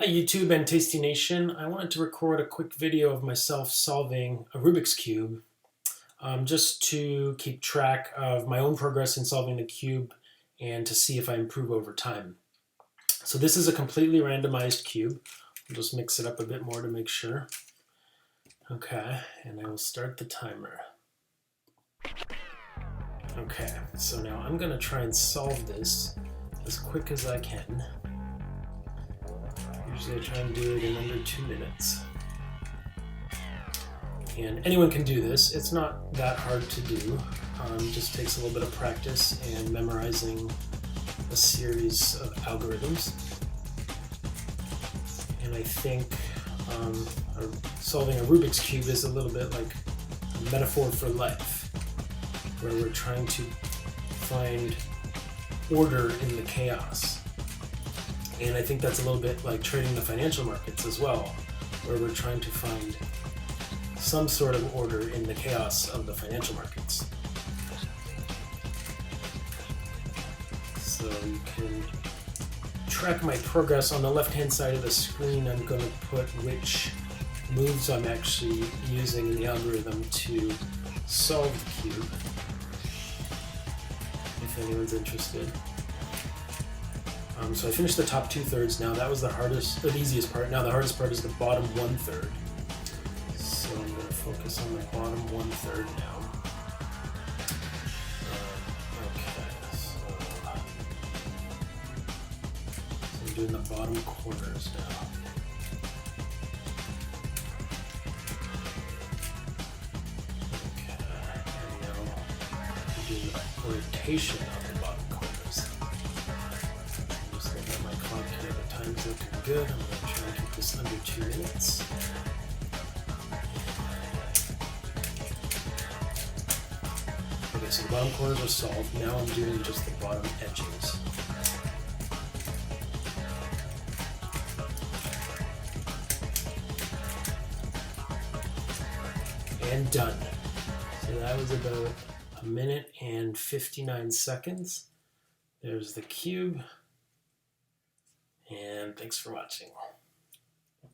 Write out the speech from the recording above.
Hi YouTube and Tasty Nation. I wanted to record a quick video of myself solving a Rubik's Cube just to keep track of my own progress in solving the cube and to see if I improve over time. So this is a completely randomized cube. I'll just mix it up a bit more to make sure. Okay, and I will start the timer. Okay, so now I'm going to try and solve this as quick as I can. Usually I try and do it in under 2 minutes. And anyone can do this. It's not that hard to do. Just takes a little bit of practice and memorizing a series of algorithms. And I think solving a Rubik's Cube is a little bit like a metaphor for life, where we're trying to find order in the chaos. And I think that's a little bit like trading the financial markets as well, where we're trying to find some sort of order in the chaos of the financial markets. So you can track my progress on the left-hand side of the screen. I'm going to put which moves I'm actually using in the algorithm to solve the cube, if anyone's interested. So I finished the top 2/3 now. That was the hardest, or the easiest part. Now the hardest part is the bottom 1/3. So I'm going to focus on the bottom 1/3 now. Okay, so I'm doing the bottom corners now. Okay, and now I'm doing the rotation of the bottom corners. The time's looking good. I'm going to try and keep this under 2 minutes. Okay, so the bottom corners are solved. Now I'm doing just the bottom edges. And done. So that was about 1 minute and 59 seconds. There's the cube. And thanks for watching.